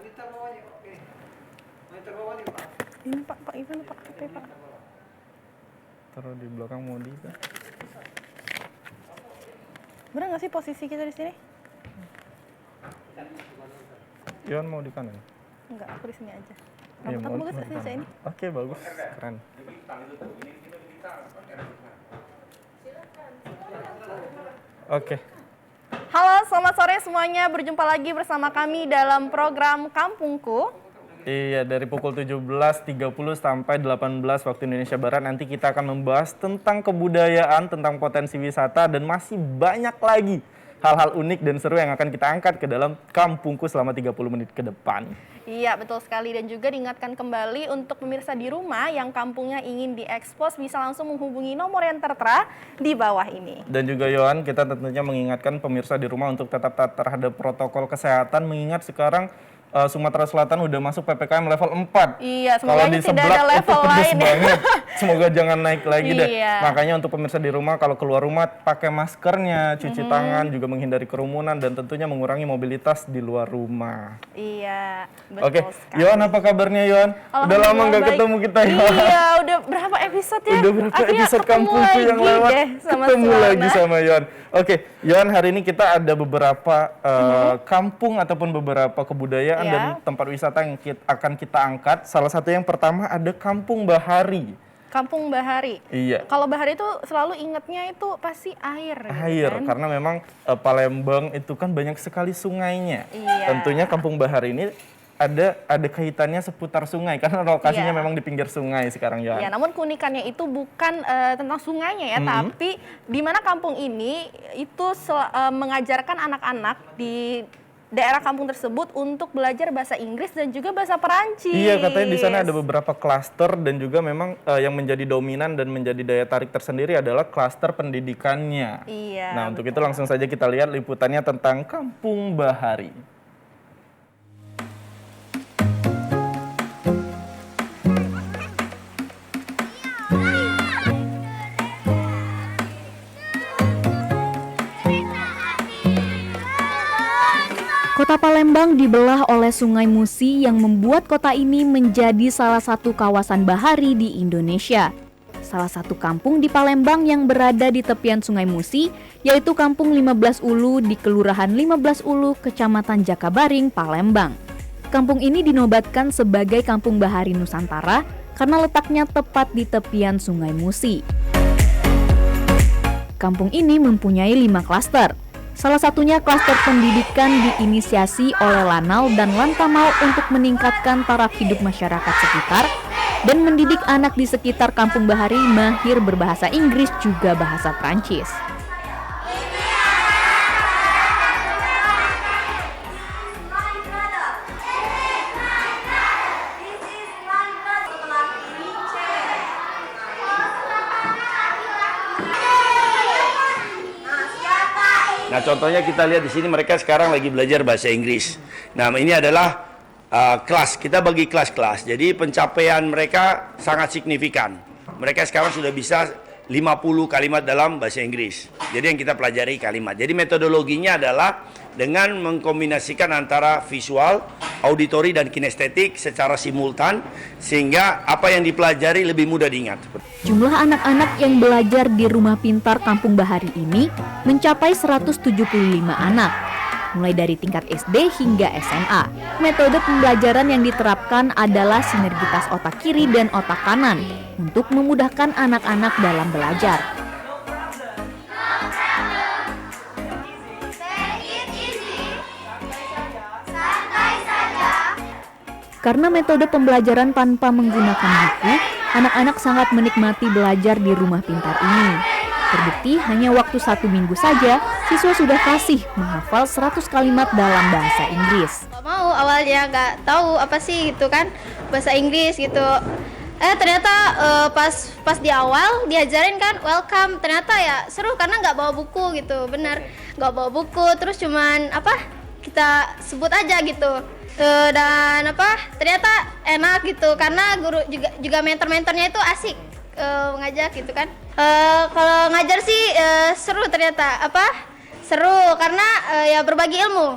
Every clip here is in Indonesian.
Ini Pak Ivan Pak HP Pak. Taruh di belakang Modi kan. Bener nggak sih posisi kita di sini? Yon mau di kanan? Enggak, aku di sini aja. Iya, Rambut aku bagus nggak sih saya ini? Oke, bagus. Keren. Oke. Halo, selamat sore semuanya. Berjumpa lagi bersama kami dalam program Kampungku. Iya, dari pukul 17.30 sampai 18 waktu Indonesia Barat nanti kita akan membahas tentang kebudayaan, tentang potensi wisata, dan masih banyak lagi hal-hal unik dan seru yang akan kita angkat ke dalam Kampungku selama 30 menit ke depan. Iya, betul sekali. Dan juga diingatkan kembali untuk pemirsa di rumah yang kampungnya ingin diekspos bisa langsung menghubungi nomor yang tertera di bawah ini. Dan juga Yohan, kita tentunya mengingatkan pemirsa di rumah untuk tetap taat terhadap protokol kesehatan, mengingat sekarang Sumatera Selatan udah masuk PPKM level 4. Iya, Kalau semoga di tidak sebelah ada level pedes lain. banget. Semoga jangan naik lagi deh. Iya. Makanya untuk pemirsa di rumah kalau keluar rumah pakai maskernya, cuci tangan, juga menghindari kerumunan dan tentunya mengurangi mobilitas di luar rumah. Iya, betul Oke, sekali. Yohan apa kabarnya Yohan? Udah lama nggak Baik. ketemu kita Yohan. Iya, udah berapa episode ya? Udah berapa Akhirnya episode ketemu Kampungku yang lagi lewat? deh sama Ketemu Suwana. lagi sama Yohan. Oke, Yohan, hari ini kita ada beberapa kampung ataupun beberapa kebudayaan Iya. dan tempat wisata yang akan kita angkat. Salah satu yang pertama ada Kampung Bahari. Kampung Bahari. Iya. Kalau Bahari itu selalu ingatnya itu pasti air. gitu Air, kan? karena memang Palembang itu kan banyak sekali sungainya. Iya. Tentunya Kampung Bahari ini ada kaitannya seputar sungai karena lokasinya Iya. memang di pinggir sungai sekarang ya. Ya, namun keunikannya itu bukan tentang sungainya ya, tapi di mana kampung ini itu mengajarkan anak-anak di daerah kampung tersebut untuk belajar bahasa Inggris dan juga bahasa Perancis. Iya, katanya di sana ada beberapa klaster dan juga memang yang menjadi dominan dan menjadi daya tarik tersendiri adalah klaster pendidikannya. Iya. Nah, untuk itu langsung saja kita lihat liputannya tentang Kampung Bahari. Kota Palembang dibelah oleh Sungai Musi yang membuat kota ini menjadi salah satu kawasan bahari di Indonesia. Salah satu kampung di Palembang yang berada di tepian Sungai Musi yaitu Kampung 15 Ulu di Kelurahan 15 Ulu, Kecamatan Jakabaring, Palembang. Kampung ini dinobatkan sebagai Kampung Bahari Nusantara karena letaknya tepat di tepian Sungai Musi. Kampung ini mempunyai 5 klaster. Salah satunya klaster pendidikan diinisiasi oleh Lanal dan Lantamau untuk meningkatkan taraf hidup masyarakat sekitar dan mendidik anak di sekitar Kampung Bahari mahir berbahasa Inggris juga bahasa Prancis. Nah, contohnya kita lihat di sini mereka sekarang lagi belajar bahasa Inggris. Nah, ini adalah kelas. Kita bagi kelas-kelas. Jadi pencapaian mereka sangat signifikan. Mereka sekarang sudah bisa 50 kalimat dalam bahasa Inggris. Jadi yang kita pelajari kalimat. Jadi metodologinya adalah dengan mengkombinasikan antara visual, auditori dan kinestetik secara simultan sehingga apa yang dipelajari lebih mudah diingat. Jumlah anak-anak yang belajar di Rumah Pintar Kampung Bahari ini mencapai 175 anak, mulai dari tingkat SD hingga SMA. Metode pembelajaran yang diterapkan adalah sinergitas otak kiri dan otak kanan untuk memudahkan anak-anak dalam belajar. Karena metode pembelajaran tanpa menggunakan buku, anak-anak sangat menikmati belajar di Rumah Pintar ini. Terbukti hanya waktu 1 minggu saja, siswa sudah fasih menghafal 100 kalimat dalam bahasa Inggris. Mau awalnya nggak tahu apa sih gitu kan bahasa Inggris gitu. Ternyata pas di awal diajarin kan welcome, ternyata ya seru karena nggak bawa buku gitu, bener nggak bawa buku, terus cuman kita sebut aja gitu. Dan ternyata enak gitu karena guru juga mentor-mentornya itu asik ngajak gitu kan. Kalau ngajar sih seru ternyata seru karena ya berbagi ilmu.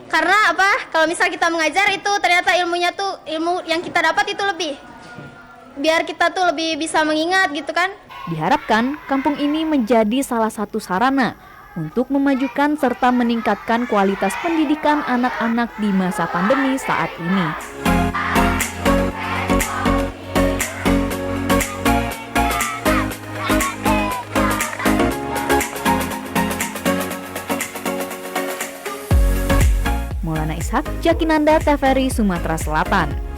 Karena apa? Kalau misal kita mengajar itu ternyata ilmunya tuh ilmu yang kita dapat itu lebih. Biar kita tuh lebih bisa mengingat gitu kan. Diharapkan kampung ini menjadi salah satu sarana untuk memajukan serta meningkatkan kualitas pendidikan anak-anak di masa pandemi saat ini. Maulana Ishak, Jakinanda, TVRI, Sumatera Selatan.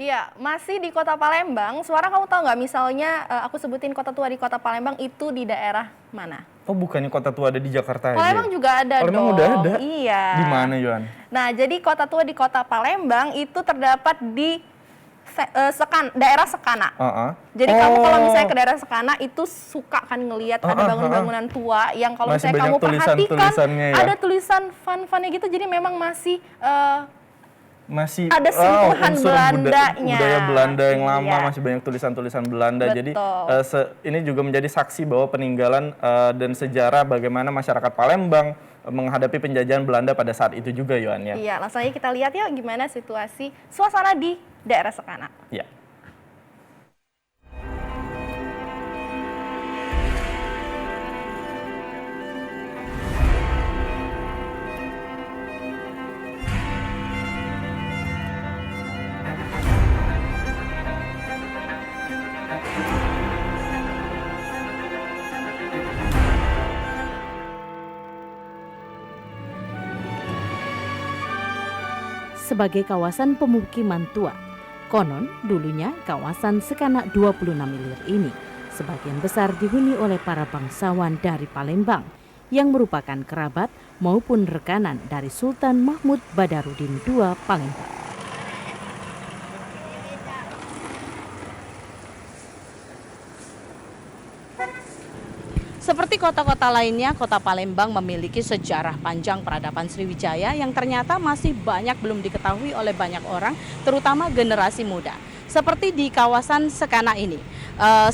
Iya, masih di Kota Palembang. Suara, kamu tahu nggak misalnya aku sebutin kota tua di Kota Palembang itu di daerah mana? Oh, bukannya kota tua ada di Jakarta Palembang aja? juga ada Palembang dong. udah ada? Iya. Di mana, Yohan? Nah, jadi kota tua di Kota Palembang itu terdapat di daerah Sekana. Jadi kamu kalau misalnya ke daerah Sekana itu suka kan ngelihat ada bangunan-bangunan tua yang kalau Masih misalnya kamu banyak perhatikan tulisan-tulisannya ya? ada tulisan fun-funnya gitu. Jadi memang masih masih ada sentuhan unsur Belandanya. budaya Belanda yang lama, Iya. masih banyak tulisan-tulisan Belanda. Betul. Jadi ini juga menjadi saksi bahwa peninggalan dan sejarah bagaimana masyarakat Palembang menghadapi penjajahan Belanda pada saat itu juga, Yohan, ya. Iya, langsung aja kita lihat ya gimana situasi suasana di daerah Sekana. Ya. Sebagai kawasan pemukiman tua, konon dulunya kawasan Sekana 26 Ilir ini sebagian besar dihuni oleh para bangsawan dari Palembang yang merupakan kerabat maupun rekanan dari Sultan Mahmud Badarudin II Palembang. Seperti kota-kota lainnya, Kota Palembang memiliki sejarah panjang peradaban Sriwijaya yang ternyata masih banyak belum diketahui oleh banyak orang, terutama generasi muda. Seperti di kawasan Sekana ini.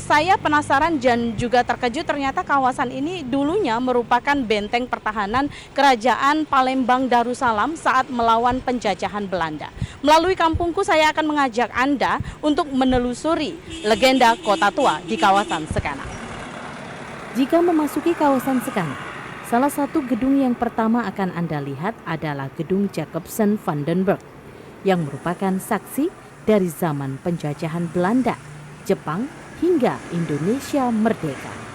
Saya penasaran dan juga terkejut ternyata kawasan ini dulunya merupakan benteng pertahanan Kerajaan Palembang Darussalam saat melawan penjajahan Belanda. Melalui kampungku saya akan mengajak Anda untuk menelusuri legenda kota tua di kawasan Sekana. Jika memasuki kawasan Sekana, salah satu gedung yang pertama akan Anda lihat adalah Gedung Jacobsen van den Burg yang merupakan saksi dari zaman penjajahan Belanda, Jepang, hingga Indonesia merdeka.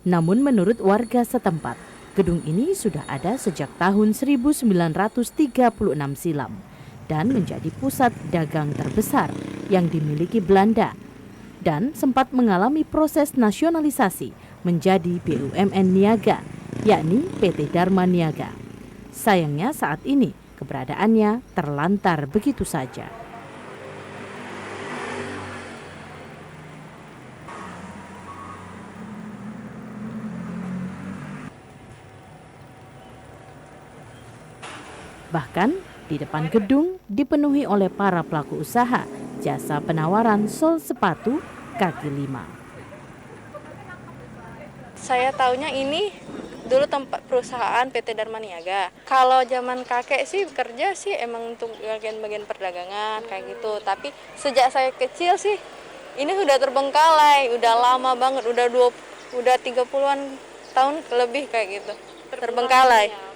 Namun menurut warga setempat, gedung ini sudah ada sejak tahun 1936 silam dan menjadi pusat dagang terbesar yang dimiliki Belanda dan sempat mengalami proses nasionalisasi menjadi BUMN Niaga, yakni PT Dharma Niaga. Sayangnya saat ini keberadaannya terlantar begitu saja. Bahkan di depan gedung dipenuhi oleh para pelaku usaha jasa penawaran sol sepatu kaki lima. Saya taunya ini dulu tempat perusahaan PT Dharma Niaga. Kalau zaman kakek sih kerja sih emang untuk bagian-bagian perdagangan kayak gitu. Tapi sejak saya kecil sih ini sudah terbengkalai, udah lama banget, udah 30-an tahun lebih kayak gitu. Terbengkalai.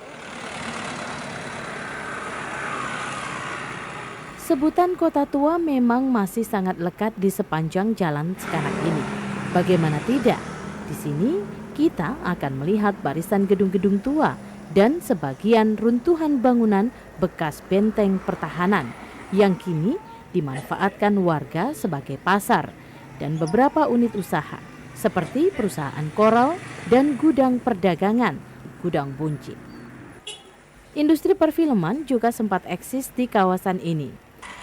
Sebutan kota tua memang masih sangat lekat di sepanjang jalan sekarang ini. Bagaimana tidak? Di sini kita akan melihat barisan gedung-gedung tua dan sebagian runtuhan bangunan bekas benteng pertahanan yang kini dimanfaatkan warga sebagai pasar dan beberapa unit usaha, seperti perusahaan koral dan gudang perdagangan, gudang buncit. Industri perfilman juga sempat eksis di kawasan ini.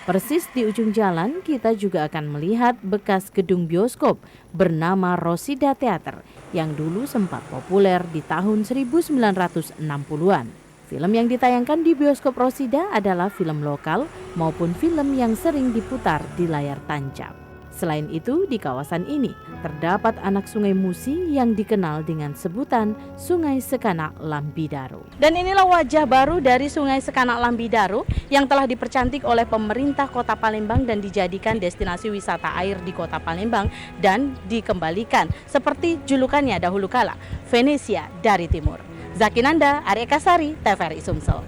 Persis di ujung jalan, kita juga akan melihat bekas gedung bioskop bernama Rosida Theater yang dulu sempat populer di tahun 1960-an. Film yang ditayangkan di bioskop Rosida adalah film lokal maupun film yang sering diputar di layar tancap. Selain itu, di kawasan ini terdapat anak sungai Musi yang dikenal dengan sebutan Sungai Sekanak Lambidaro. Dan inilah wajah baru dari Sungai Sekanak Lambidaro yang telah dipercantik oleh pemerintah Kota Palembang dan dijadikan destinasi wisata air di Kota Palembang dan dikembalikan seperti julukannya dahulu kala, Venesia dari Timur. Zakinanda, Arya Kasari, TVRI Sumsel.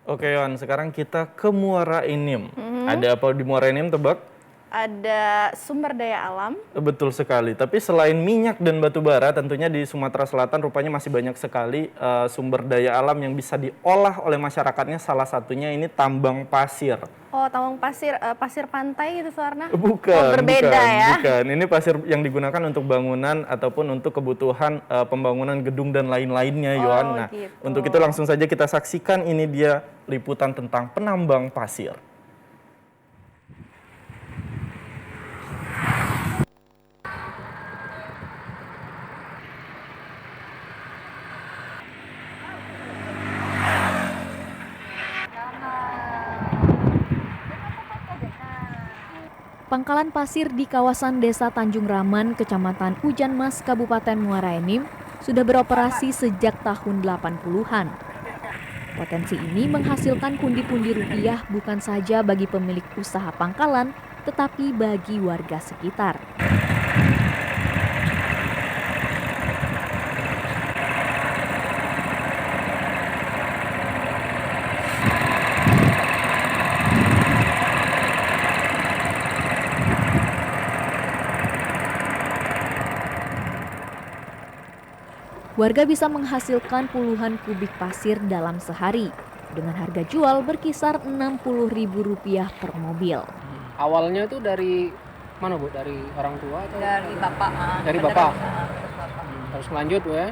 Oke Yon, sekarang kita ke Muara Enim. Ada apa di Muara Enim, tebak? Ada sumber daya alam. Betul sekali, tapi selain minyak dan batu bara, tentunya di Sumatera Selatan rupanya masih banyak sekali sumber daya alam yang bisa diolah oleh masyarakatnya. Salah satunya ini tambang pasir. Oh, tambang pasir, pasir pantai gitu Suwarna? Bukan, Oh, berbeda ya? bukan. Ini pasir yang digunakan untuk bangunan ataupun untuk kebutuhan pembangunan gedung dan lain-lainnya, Yohan. Nah, gitu. untuk itu langsung saja kita saksikan, ini dia liputan tentang penambang pasir. Pangkalan pasir di kawasan Desa Tanjung Raman, Kecamatan Hujan Mas, Kabupaten Muara Enim, sudah beroperasi sejak tahun 80-an. Potensi ini menghasilkan pundi-pundi rupiah bukan saja bagi pemilik usaha pangkalan, tetapi bagi warga sekitar. Warga bisa menghasilkan puluhan kubik pasir dalam sehari, dengan harga jual berkisar Rp60.000 per mobil. Awalnya itu dari mana Bu? Dari orang tua atau? Dari bapak. Dari bapak. Terus lanjut Bu ya.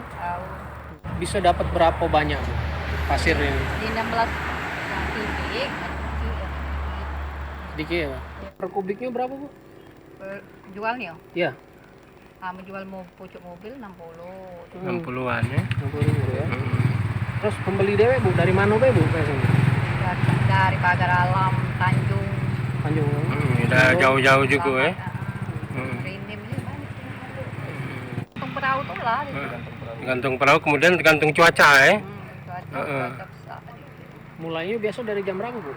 Bisa dapat berapa banyak Bu pasir ini? Di 16 kubik. Sedikit ya. Per kubiknya berapa Bu? Jualnya? Iya. Menjual pucuk mobil 60. 60-an ya. 60.000 ya. Terus pembeli dewe Bu, dari mana Bu biasanya? Dari Pagar Alam, Tanjung. Tanjung. Udah jauh-jauh juga ya. Rinim ini banyak. Gantung perahu tuh lah. Gantung perahu, kemudian tergantung cuaca ya. Cuaca besar. Mulainya biasa dari jam berapa Bu?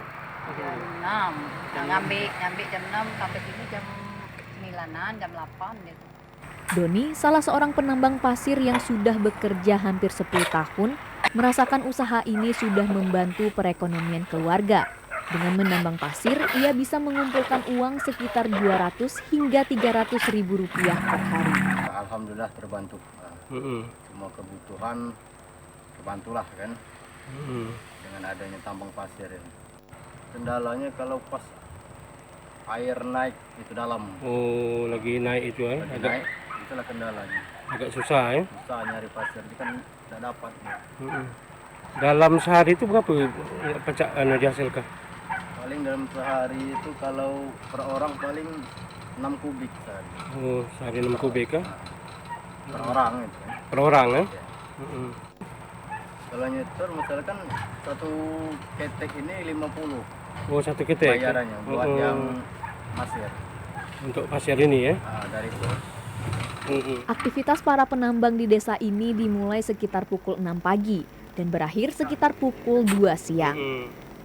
Jam 6. Ngambil jam 6 sampai sini jam 9-an, jam 8 gitu. Doni, salah seorang penambang pasir yang sudah bekerja hampir 10 tahun, merasakan usaha ini sudah membantu perekonomian keluarga. Dengan menambang pasir, ia bisa mengumpulkan uang sekitar 200 hingga 300 ribu rupiah per hari. Alhamdulillah terbantu. Semua kebutuhan terbantulah kan dengan adanya tambang pasir ini. Kendalanya kalau pas air naik itu dalam. Oh, lagi naik itu ya. Lagi naik, itulah kendalanya. Agak susah ya. Susah nyari pasir, ini kan tidak dapat. Dalam sehari itu berapa pecah dihasilkan? Paling dalam sehari itu kalau per orang paling 6 kubik sehari. Oh, sehari 6 kubik ya? Per orang itu. Per orang ya? Kalau nyetor misalkan satu ketek ini 50. Oh, satu ketek. Bayarannya buat yang pasir. Untuk pasir ini ya? Dari itu. Aktivitas para penambang di desa ini dimulai sekitar pukul 6 pagi dan berakhir sekitar pukul 2 siang.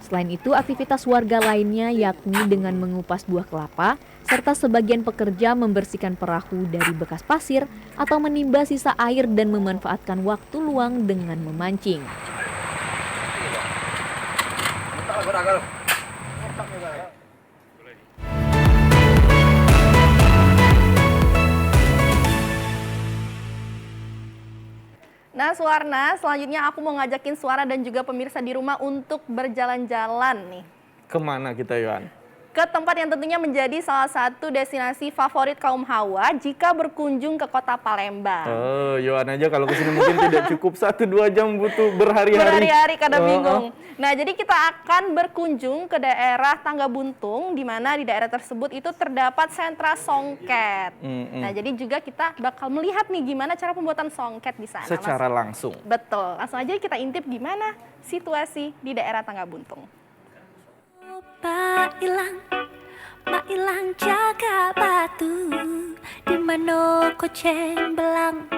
Selain itu, aktivitas warga lainnya yakni dengan mengupas buah kelapa, serta sebagian pekerja membersihkan perahu dari bekas pasir atau menimba sisa air dan memanfaatkan waktu luang dengan memancing. Nah, Suwarna, selanjutnya aku mau ngajakin Suara dan juga pemirsa di rumah untuk berjalan-jalan nih. Kemana kita, Yohan? Ke tempat yang tentunya menjadi salah satu destinasi favorit kaum hawa jika berkunjung ke kota Palembang. Oh, Yohan aja kalau kesini mungkin tidak cukup 1-2 jam, butuh berhari-hari. Berhari-hari karena bingung. Nah, jadi kita akan berkunjung ke daerah Tangga Buntung, di mana di daerah tersebut itu terdapat sentra songket. Nah, jadi juga kita bakal melihat nih gimana cara pembuatan songket di sana. Secara langsung. Betul. Langsung aja kita intip gimana situasi di daerah Tangga Buntung. Pak ilang jaga batu, di mana koceng belang,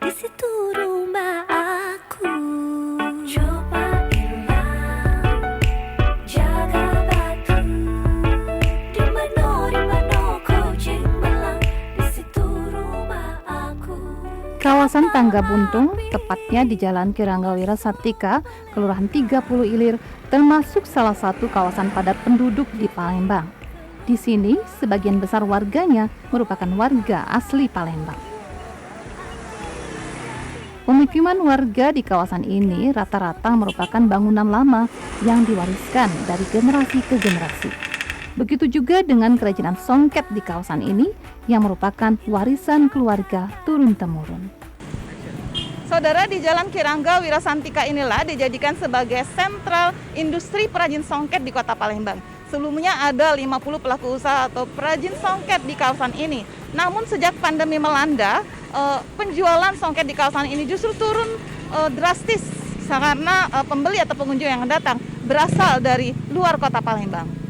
di situ rumah aku. Coba ilang jaga batu, di mana koceng belang, di situ rumah aku. Kawasan Tangga Buntung, tepatnya di Jalan Ki Ranggawira Sartika, Kelurahan 30 Ilir, termasuk salah satu kawasan padat penduduk di Palembang. Di sini, sebagian besar warganya merupakan warga asli Palembang. Pemukiman warga di kawasan ini rata-rata merupakan bangunan lama yang diwariskan dari generasi ke generasi. Begitu juga dengan kerajinan songket di kawasan ini yang merupakan warisan keluarga turun-temurun. Saudara, di Jalan Ki Ranggawira Sartika inilah dijadikan sebagai sentral industri perajin songket di Kota Palembang. Sebelumnya ada 50 pelaku usaha atau perajin songket di kawasan ini. Namun sejak pandemi melanda, penjualan songket di kawasan ini justru turun drastis karena pembeli atau pengunjung yang datang berasal dari luar Kota Palembang.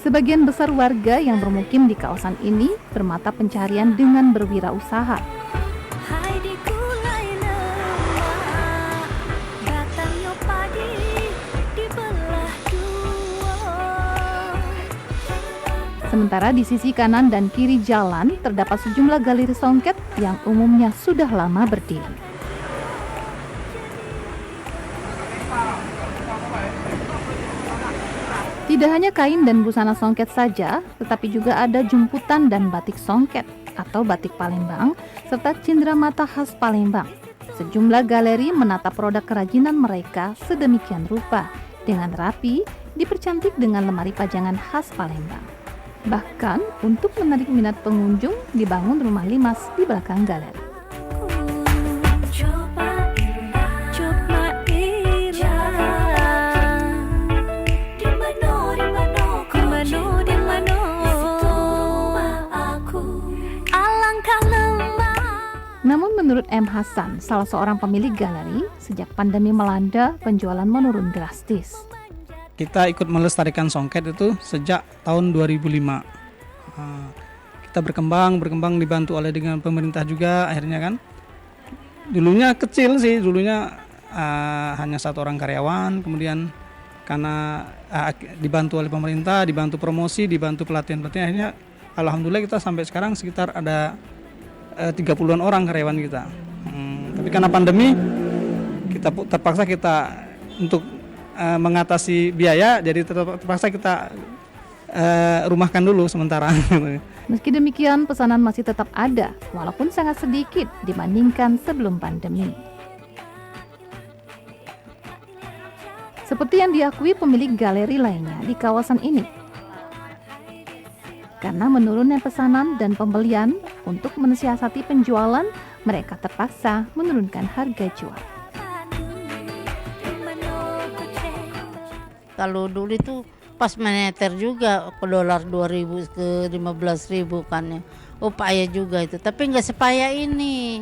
Sebagian besar warga yang bermukim di kawasan ini bermata pencarian dengan berwirausaha. Sementara di sisi kanan dan kiri jalan terdapat sejumlah galeri songket yang umumnya sudah lama berdiri. Tidak hanya kain dan busana songket saja, tetapi juga ada jemputan dan batik songket atau batik Palembang, serta cenderamata khas Palembang. Sejumlah galeri menata produk kerajinan mereka sedemikian rupa, dengan rapi, dipercantik dengan lemari pajangan khas Palembang. Bahkan, untuk menarik minat pengunjung, dibangun rumah limas di belakang galeri. Namun menurut M. Hasan, salah seorang pemilik galeri, sejak pandemi melanda, penjualan menurun drastis. Kita ikut melestarikan songket itu sejak tahun 2005. Kita berkembang dibantu oleh dengan pemerintah juga akhirnya kan. Dulunya kecil sih, hanya 1 orang karyawan, kemudian karena dibantu oleh pemerintah, dibantu promosi, dibantu pelatihan, akhirnya alhamdulillah kita sampai sekarang sekitar ada 30-an orang karyawan kita. Tapi karena pandemi kita terpaksa untuk mengatasi biaya, jadi terpaksa kita rumahkan dulu sementara. Meski demikian, pesanan masih tetap ada, walaupun sangat sedikit dibandingkan sebelum pandemi. Seperti yang diakui pemilik galeri lainnya di kawasan ini. Karena menurunnya pesanan dan pembelian, untuk mensiasati penjualan, mereka terpaksa menurunkan harga jual. Kalau dulu itu pas meneter juga ke dolar 2.000 ke 15.000 kan ya. Oh payah juga itu, tapi nggak sepayah ini.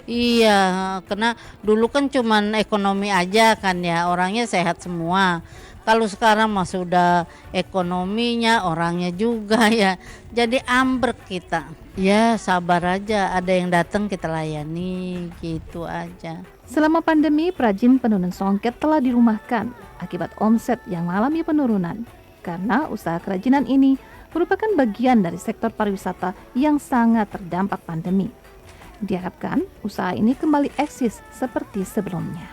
Iya, karena dulu kan cuman ekonomi aja kan ya, orangnya sehat semua. Kalau sekarang mah sudah ekonominya, orangnya juga ya. Jadi ambrek kita. Ya sabar aja, ada yang datang kita layani, gitu aja. Selama pandemi, perajin penenun songket telah dirumahkan akibat omset yang mengalami penurunan. Karena usaha kerajinan ini merupakan bagian dari sektor pariwisata yang sangat terdampak pandemi. Diharapkan usaha ini kembali eksis seperti sebelumnya.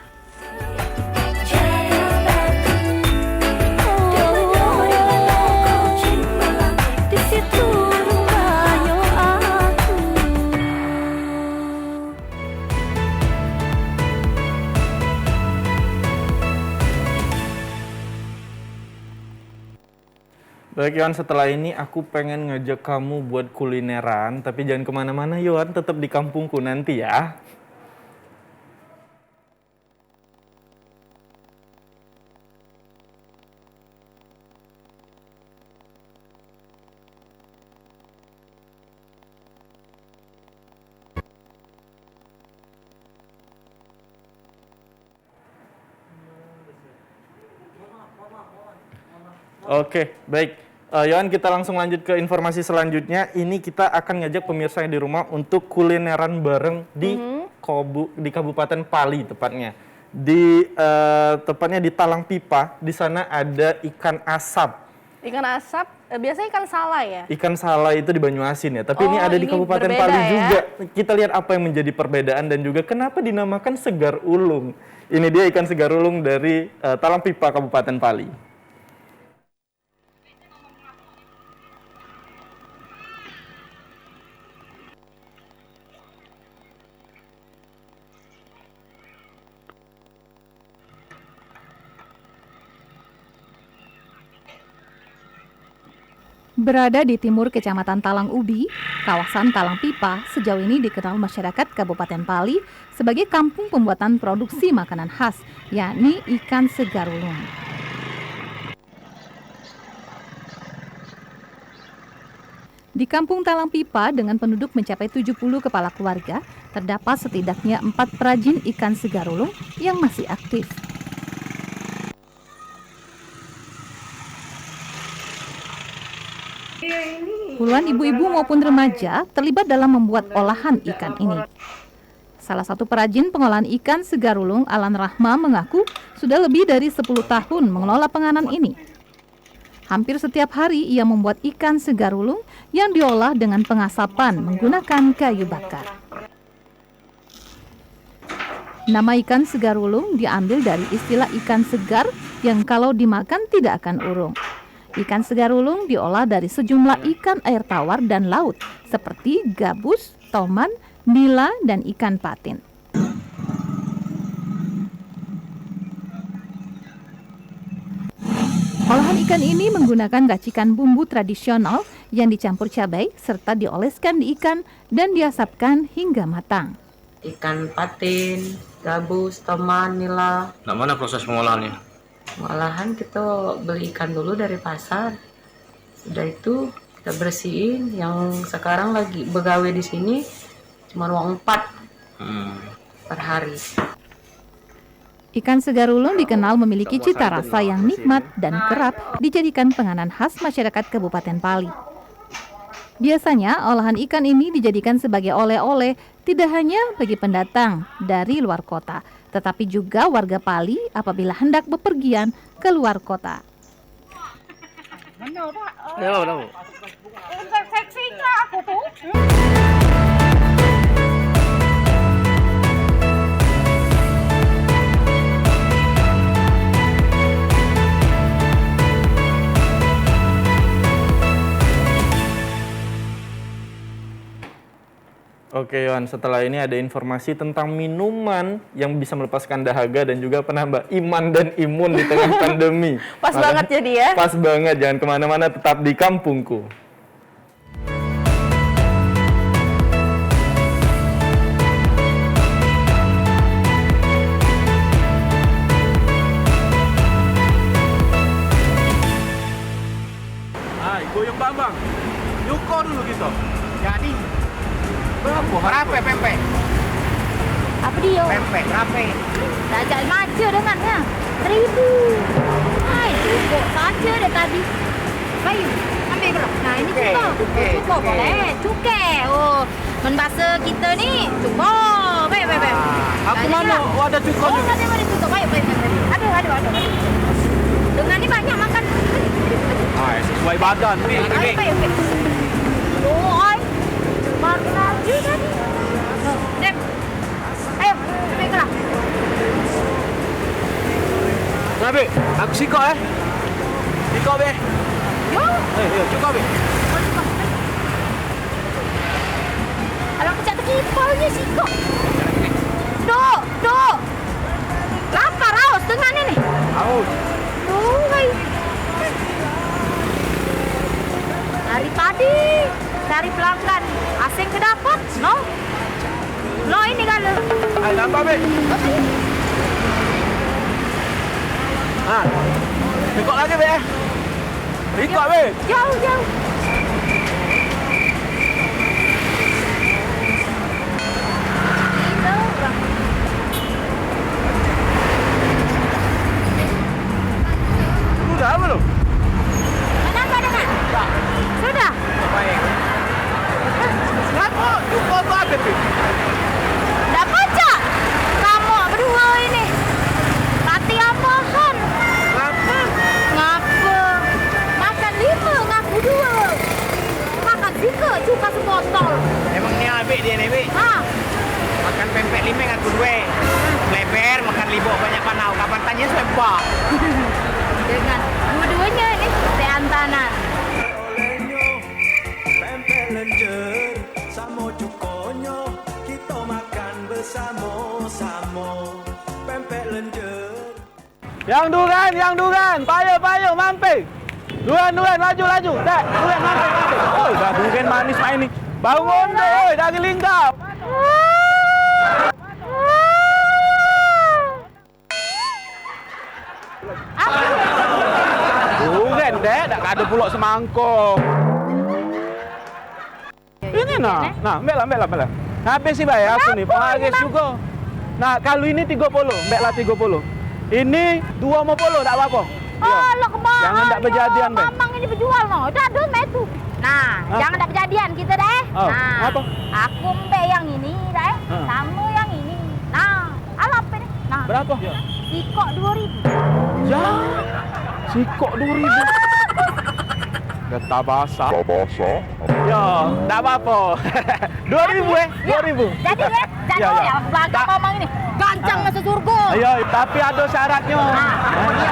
Baik Yohan, setelah ini aku pengen ngajak kamu buat kulineran, tapi jangan kemana-mana Yohan, tetap di kampungku nanti ya. Oke, baik. Yohan, kita langsung lanjut ke informasi selanjutnya. Ini kita akan ngajak pemirsa yang di rumah untuk kulineran bareng di Kabupaten Pali tepatnya. Tepatnya di Talang Pipa. Di sana ada ikan asap. Ikan asap, biasanya ikan sala ya? Ikan sala itu di Banyuasin ya, tapi ini ada di Kabupaten Pali ya? juga. Kita lihat apa yang menjadi perbedaan dan juga kenapa dinamakan segar ulung. Ini dia ikan segar ulung dari Talang Pipa, Kabupaten Pali. Berada di timur Kecamatan Talang Ubi, kawasan Talang Pipa sejauh ini dikenal masyarakat Kabupaten Pali sebagai kampung pembuatan produksi makanan khas, yakni ikan segar ulung. Di Kampung Talang Pipa dengan penduduk mencapai 70 kepala keluarga, terdapat setidaknya 4 perajin ikan segar ulung yang masih aktif. Puluhan ibu-ibu maupun remaja terlibat dalam membuat olahan ikan ini. Salah satu perajin pengolahan ikan segar ulung, Alan Rahma, mengaku sudah lebih dari 10 tahun mengelola penganan ini. Hampir setiap hari ia membuat ikan segar ulung yang diolah dengan pengasapan menggunakan kayu bakar. Nama ikan segar ulung diambil dari istilah ikan segar yang kalau dimakan tidak akan urung. Ikan segar ulung diolah dari sejumlah ikan air tawar dan laut seperti gabus, toman, nila, dan ikan patin. Olahan ikan ini menggunakan racikan bumbu tradisional yang dicampur cabai serta dioleskan di ikan dan diasapkan hingga matang. Ikan patin, gabus, toman, nila. Nah, mana proses pengolahannya? Pengolahan kita beli ikan dulu dari pasar. Sudah itu kita bersihin. Yang sekarang lagi begawe di sini cuma uang 4 per hari. Ikan segar ulung dikenal memiliki cita rasa yang nikmat dan kerap dijadikan penganan khas masyarakat Kabupaten Pali. Biasanya olahan ikan ini dijadikan sebagai oleh-oleh tidak hanya bagi pendatang dari luar kota, tetapi juga warga Pali apabila hendak bepergian ke luar kota. Oke Yohan, setelah ini ada informasi tentang minuman yang bisa melepaskan dahaga dan juga penambah iman dan imun di tengah pandemi. Pas banget jadi ya. Pas banget, jangan kemana-mana, tetap di kampungku. Hai, goyang bambang. Yuko dulu gitu. Jadi berapa pempek? Apa dia? Pempek berapa? Dah ajak maju dengannya. 1,000. Hai, cukup saja dah tadi. Bayu, ambil berapa? Nah, ini cukup. Cukup boleh. Cukup. Oh, membahasa kita ni cukup. Baik. Aku mana ada cukup. Oh, ada cukup. Baik. Aduh. Dengan ni banyak makan. Hai, sesuai badan ni. Baik. Oh, ai. Makan aja tadi. Dem. Ayo, ambil kelah. Nabi, aku sikok Sikok be. Yo. Cukup be. Alah, aku cak terkipalnya sikok. Duk. Lapar haus dengan ni. Haus. Oh, hai. Dari tadi cari pelanggan, asing kedapat, no? No ini kalau. Ayo nambah, Be. Ah. Ikut lagi, Be. Ikut, Be. Jauh. Sudah belum? Kenapa dengan? Sudah. Baik. Kenapa? Cukup apa, Be? Nggak baca. Kamu berdua ini. Mati apaan? Ngapa? Makan 5, ngaku 2. Makan 3, cuka sebotol. Emang ni ambil dia ni, Be? Hah? Makan pempek 5 ngaku 2. Leber, makan libok banyak panau. Kapan tanya sebab? Dengan dua-duanya ini seantanan. Pempek lenjer sama cukonyo kita makan bersama-sama. Pempek lenjer. Yang duran, payo mampir. Duran, laju. Dah, duran mampir. Oh, dah duran manis main ni. Bangun oi, dah gelingkau. Duran dek, dah ada pulak semangkuk. Ini nah, ambil lah. Habis sih bayar aku nih, pengharis juga. Nah, kalau ini 30, ambil lah 30. Ini 250, tak apa-apa. Oh, lo kemana? Jangan tak berjadian, Be. Mamang ini berjual no. Dah itu. Nah, jangan tak berjadian kita deh. Oh, nah, apa? aku mbak yang ini deh. Kamu yang ini. Nah, alap ini. Nah, berapa? Sikok 2.000. Ya. Sikok 2.000. Kata basah. Ya, tak apa-apa. 2.000 2.000. Jadi ya, belakang mamang ini. Gancang masuk surga. Ayo, tapi ada syaratnya.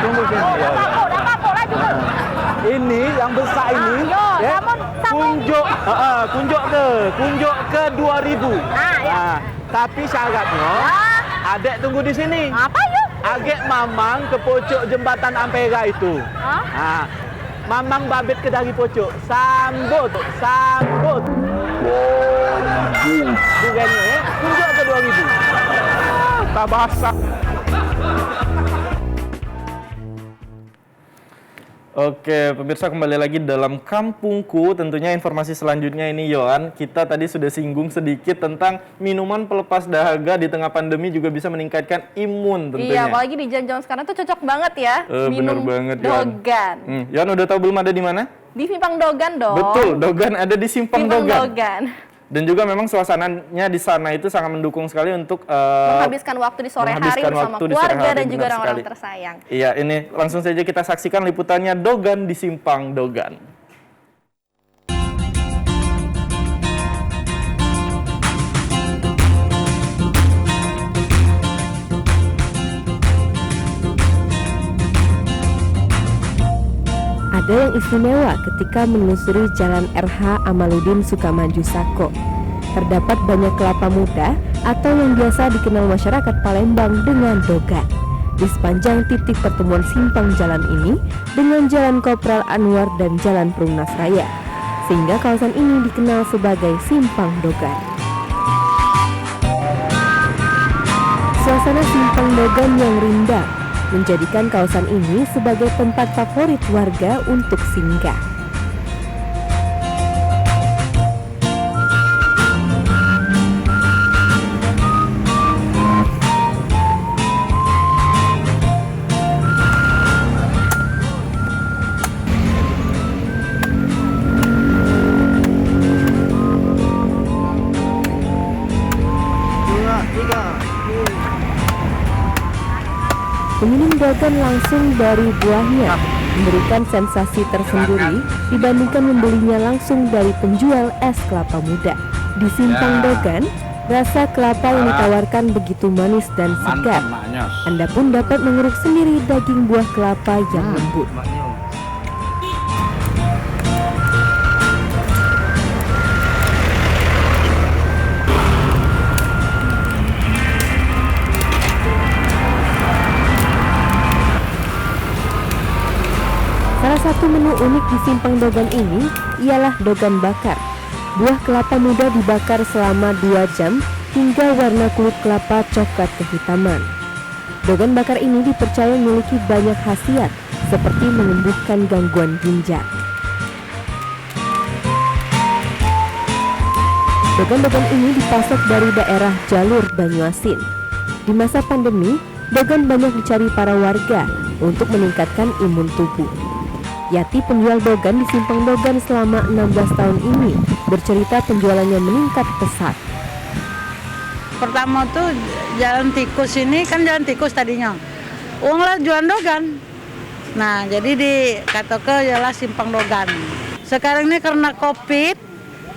Tunggu sini. Dah apa lah juga. Ini yang besar ini. Ya, Kunjuk ke 2.000. Ya. Tapi syaratnya adek tunggu di sini. Apa yuk? Adek mamang ke pojok jembatan Ampera itu. Mamang babit ke dari pojok. Sambut. Durennya ya. Kunjuk ke 2.000. Tak basah. Oke, pemirsa kembali lagi dalam Kampungku. Tentunya informasi selanjutnya ini, Yohan, kita tadi sudah singgung sedikit tentang minuman pelepas dahaga di tengah pandemi juga bisa meningkatkan imun tentunya. Iya, apalagi di jam-jam sekarang tuh cocok banget ya minum bener banget, Yohan. Dogan. Yohan udah tahu belum ada di mana? Di Simpang Dogan dong. Betul, Dogan ada di Simpang Dogan. Dogan. Dan juga memang suasananya di sana itu sangat mendukung sekali untuk menghabiskan waktu di sore hari bersama keluarga dan juga orang-orang tersayang. Iya, ini langsung saja kita saksikan liputannya Dogan di Simpang Dogan. Ada yang istimewa ketika menelusuri Jalan RH Amaluddin Sukamaju Sako. Terdapat banyak kelapa muda atau yang biasa dikenal masyarakat Palembang dengan Dogan. Di sepanjang titik pertemuan simpang jalan ini dengan Jalan Kopral Anwar dan Jalan Perumnas Raya, sehingga kawasan ini dikenal sebagai Simpang Dogan. Suasana Simpang Dogan yang rindang menjadikan kawasan ini sebagai tempat favorit warga untuk singgah. Meminum Dogan langsung dari buahnya memberikan sensasi tersendiri dibandingkan membelinya langsung dari penjual es kelapa muda. Di Simpang Dogan, rasa kelapa yang ditawarkan begitu manis dan segar. Anda pun dapat mengeruk sendiri daging buah kelapa yang lembut. Salah satu menu unik di Simpang Dogan ini ialah dogan bakar. Buah kelapa muda dibakar selama 2 jam hingga warna kulit kelapa coklat kehitaman. Dogan bakar ini dipercaya memiliki banyak khasiat seperti menyembuhkan gangguan ginjal. Dogan-dogan ini dipasok dari daerah jalur Banyuasin. Di masa pandemi, dogan banyak dicari para warga untuk meningkatkan imun tubuh. Yati, penjual dogan di Simpang Dogan selama 16 tahun ini, bercerita penjualannya meningkat pesat. Pertama tuh jalan tikus ini kan jalan tikus tadinya. Uanglah jualan dogan. Nah, jadi dikata ke ialah Simpang Dogan. Sekarang ini karena Covid,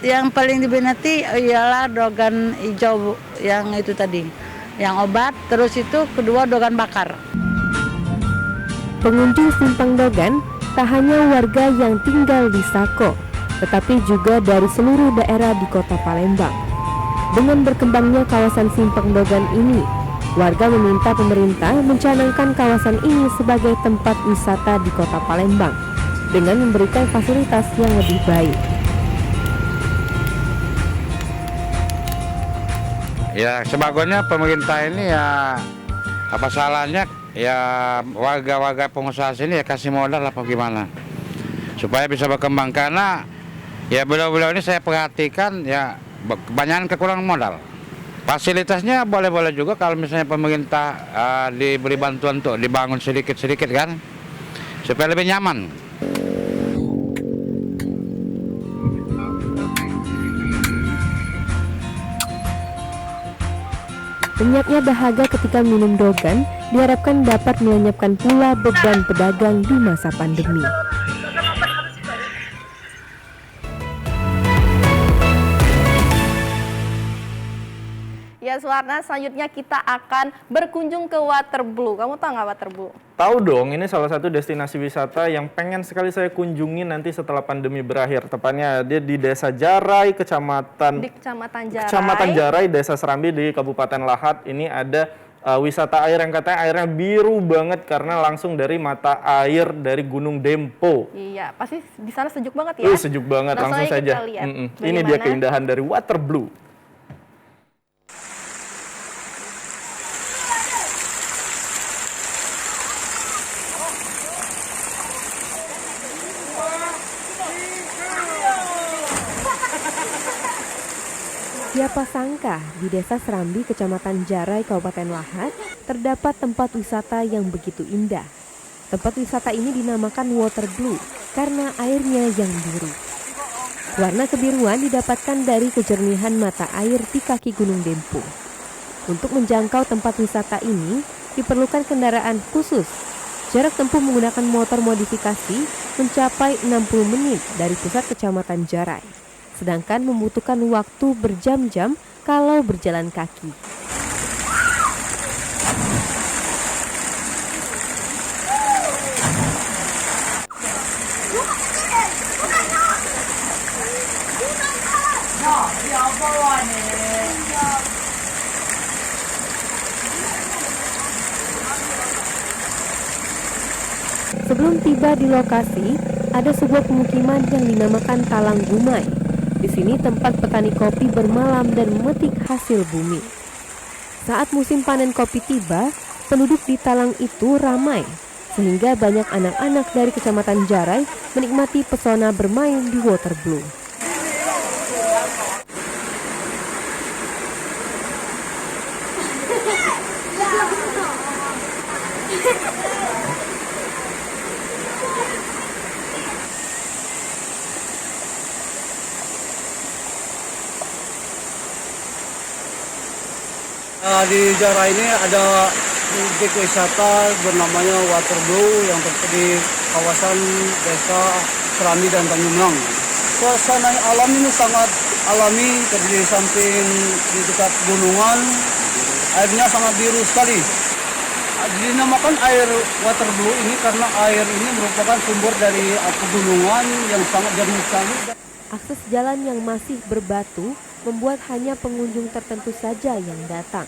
yang paling diminati ialah dogan hijau yang itu tadi, yang obat, terus itu kedua dogan bakar. Pengunjung Simpang Dogan tak hanya warga yang tinggal di Sako, tetapi juga dari seluruh daerah di kota Palembang. Dengan berkembangnya kawasan Simpang Dogan ini, warga meminta pemerintah mencanangkan kawasan ini sebagai tempat wisata di kota Palembang dengan memberikan fasilitas yang lebih baik. Ya, sebagusnya pemerintah ini ya apa salahnya ya warga-warga pengusaha sini ya kasih modal apa gimana supaya bisa berkembang, karena ya beliau-beliau ini saya perhatikan ya kebanyakan kekurangan modal. Fasilitasnya boleh-boleh juga kalau misalnya pemerintah diberi bantuan untuk dibangun sedikit-sedikit kan supaya lebih nyaman. Lenyapnya dahaga ketika minum dogan diharapkan dapat melenyapkan pula beban pedagang di masa pandemi. Ya Suwarna, selanjutnya kita akan berkunjung ke Waterblue. Kamu tahu nggak Waterblue? Tahu dong, ini salah satu destinasi wisata yang pengen sekali saya kunjungi nanti setelah pandemi berakhir. Tepatnya dia di Desa Jarai, Di Kecamatan Jarai. Kecamatan Jarai, Desa Serambi di Kabupaten Lahat. Ini ada wisata air yang katanya airnya biru banget karena langsung dari mata air dari Gunung Dempo. Iya, pasti di sana sejuk banget ya. Sejuk banget, langsung saja. Ini dia keindahan dari Waterblue. Siapa sangka di Desa Serambi, Kecamatan Jarai, Kabupaten Lahat, terdapat tempat wisata yang begitu indah. Tempat wisata ini dinamakan Waterblue karena airnya yang biru. Warna kebiruan didapatkan dari kejernihan mata air di kaki Gunung Dempo. Untuk menjangkau tempat wisata ini, diperlukan kendaraan khusus. Jarak tempuh menggunakan motor modifikasi mencapai 60 menit dari pusat Kecamatan Jarai. Sedangkan membutuhkan waktu berjam-jam kalau berjalan kaki. Sebelum tiba di lokasi, ada sebuah pemukiman yang dinamakan Talang Gumai. Di sini tempat petani kopi bermalam dan memetik hasil bumi. Saat musim panen kopi tiba, penduduk di Talang itu ramai, sehingga banyak anak-anak dari Kecamatan Jarai menikmati pesona bermain di Waterblue. Di Jarai ini ada objek wisata bernamanya Waterblue yang terdapat di kawasan Desa Serambi dan Tanjung. Suasana alam ini sangat alami, terdiri samping di dekat gunungan, airnya sangat biru sekali. Dinamakan air Waterblue ini karena air ini merupakan sumber dari pegunungan yang sangat jernih sekali. Akses jalan yang masih berbatu membuat hanya pengunjung tertentu saja yang datang.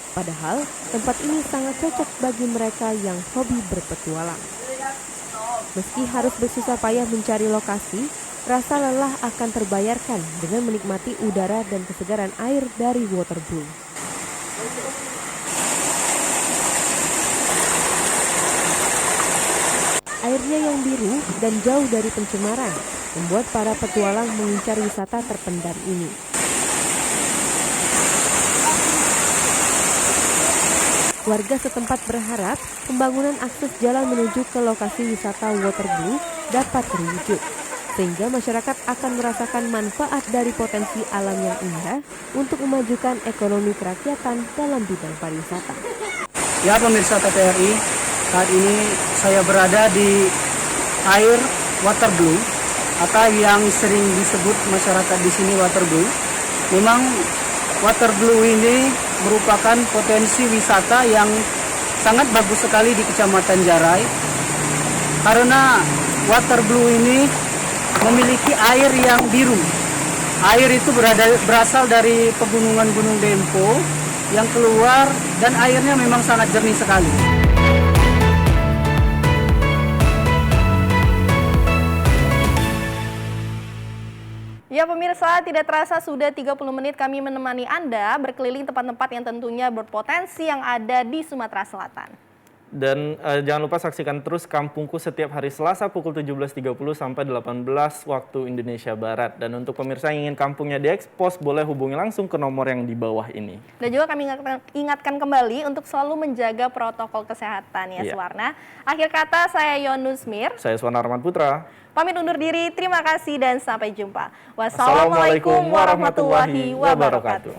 Padahal tempat ini sangat cocok bagi mereka yang hobi berpetualang. Meski harus bersusah payah mencari lokasi, rasa lelah akan terbayarkan dengan menikmati udara dan kesegaran air dari Waterblue. Airnya yang biru dan jauh dari pencemaran membuat para petualang mengincar wisata terpendam ini. Warga setempat berharap pembangunan akses jalan menuju ke lokasi wisata Waterblue dapat terwujud, sehingga masyarakat akan merasakan manfaat dari potensi alam yang indah untuk memajukan ekonomi kerakyatan dalam bidang pariwisata. Ya pemirsa TVRI, saat ini saya berada di air Waterblue atau yang sering disebut masyarakat di sini Waterblue. Memang Waterblue ini merupakan potensi wisata yang sangat bagus sekali di Kecamatan Jarai, karena Waterblue ini memiliki air yang biru. Air itu berasal dari pegunungan Gunung Dempo yang keluar dan airnya memang sangat jernih sekali. Ya pemirsa, tidak terasa sudah 30 menit kami menemani Anda berkeliling tempat-tempat yang tentunya berpotensi yang ada di Sumatera Selatan. Dan jangan lupa saksikan terus Kampungku setiap hari Selasa pukul 17.30 sampai 18 waktu Indonesia Barat. Dan untuk pemirsa yang ingin kampungnya diekspos, boleh hubungi langsung ke nomor yang di bawah ini. Dan juga kami ingatkan kembali untuk selalu menjaga protokol kesehatan ya, Suwarna. Akhir kata, saya Yonus Mir. Saya Suwarna Arman Putra. Pamit undur diri, terima kasih dan sampai jumpa. Wassalamualaikum warahmatullahi wabarakatuh.